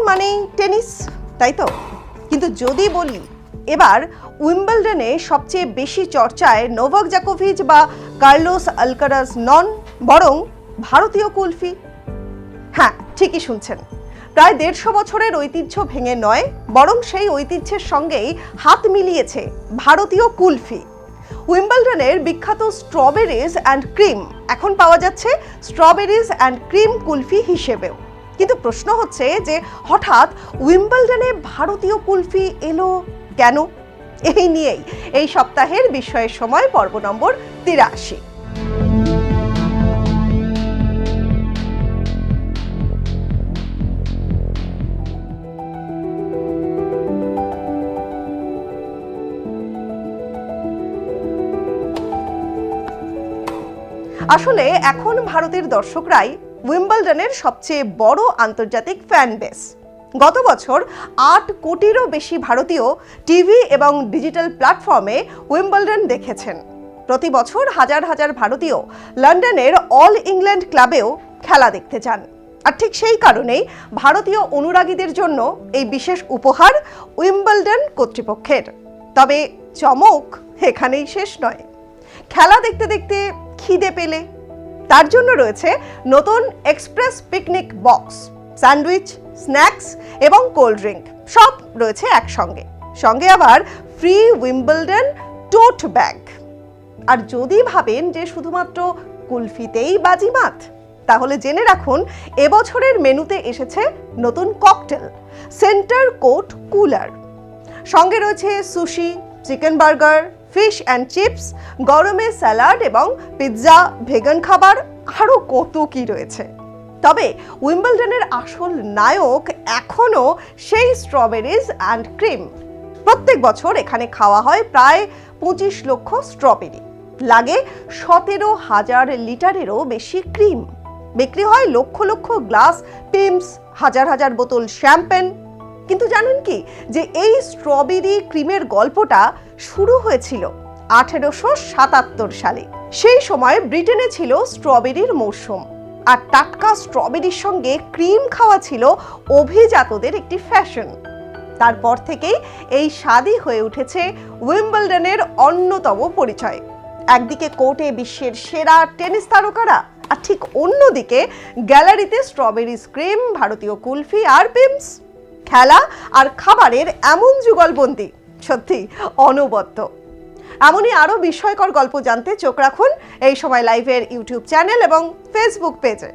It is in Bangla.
মানেই টেনিস, তাই তো? কিন্তু যদি বলি এবার উইম্বলডনে সবচেয়ে বেশি চর্চায় নোভাক জোকোভিচ বা কার্লোস আলকারাজ নন, বরং ভারতীয় কুলফি। হ্যাঁ, ঠিকই শুনছেন। প্রায় 150 বছরের ঐতিহ্য ভেঙে নয়, বরং সেই ঐতিহ্যের সঙ্গেই হাত মিলিয়েছে ভারতীয় কুলফি। উইম্বলডনের বিখ্যাত স্ট্রবেরিজ অ্যান্ড ক্রিম এখন পাওয়া যাচ্ছে স্ট্রবেরিজ অ্যান্ড ক্রিম কুলফি হিসেবেও। কিন্তু প্রশ্ন হচ্ছে যে হঠাৎ উইম্বলডনে ভারতীয় কুলফি এলো কেন? এই নিয়েই এই সপ্তাহের বিস্ময়ের সময় পর্ব নম্বর 83। আসলে এখন ভারতের দর্শকরাই উইম্বলডনের সবচেয়ে বড় আন্তর্জাতিক ফ্যান বেস। গত বছর 8 কোটিরও বেশি ভারতীয় টিভি এবং ডিজিটাল প্ল্যাটফর্মে উইম্বলডন দেখেছেন। প্রতি বছর হাজার হাজার ভারতীয় লন্ডনের অল ইংল্যান্ড ক্লাবেও খেলা দেখতে যান। আর ঠিক সেই কারণেই ভারতীয় অনুরাগীদের জন্য এই বিশেষ উপহার উইম্বলডন কর্তৃপক্ষের। তবে চমক এখানেই শেষ নয়। খেলা দেখতে দেখতে খিদে পেলে তার জন্য রয়েছে নতুন express picnic box, sandwich, snacks এবং কোল্ড ড্রিঙ্ক, সব রয়েছে একসঙ্গে। সঙ্গে আবার ফ্রি উইম্বলডন টোট ব্যাগ। আর যদি ভাবেন যে শুধুমাত্র কুলফিতেই বাজিমাত, তাহলে জেনে রাখুন এবছরের মেনুতে এসেছে নতুন ককটেল, সেন্টার কোট কুলার। সঙ্গে রয়েছে sushi, chicken burger, fish and chips, গরমে স্যালাড এবং পিৎজা, ভেগান খাবার, আরও কত কি রয়েছে। তবে উইম্বলডনের আসল নায়ক এখনও সেই স্ট্রবেরিজ অ্যান্ড ক্রিম। প্রত্যেক বছর এখানে খাওয়া হয় প্রায় 25 লক্ষ স্ট্রবেরি, লাগে 17,000 লিটারেরও বেশি ক্রিম, বিক্রি হয় লক্ষ লক্ষ গ্লাস পিমস, হাজার হাজার বোতল শ্যাম্পেন। কিন্তু জানেন কি যে এই স্ট্রবেরি ক্রিমের গল্পটা শুরু হয়েছিল 1877 সালে। সেই সময় ব্রিটেনে ছিল স্ট্রবেরির মৌসুম, আর টাটকা স্ট্রবেরির সঙ্গে ক্রিম খাওয়া ছিল অভিজাতদের একটি ফ্যাশন। তারপর থেকেই এই স্বাদই হয়ে উঠেছে উইম্বলডনের অন্যতম পরিচয়। একদিকে কোর্টে বিশ্বের সেরা টেনিস তারকারা, আর ঠিক অন্যদিকে গ্যালারিতে স্ট্রবেরি ক্রিম, ভারতীয় কুলফি আর পিমস। খেলা আর খাবারের এমন যুগলবন্দি সত্যি অনবদ্য। এমনই আরও বিস্ময়কর গল্প জানতে চোখ রাখুন এই সময় লাইভের ইউটিউব চ্যানেল এবং ফেসবুক পেজে।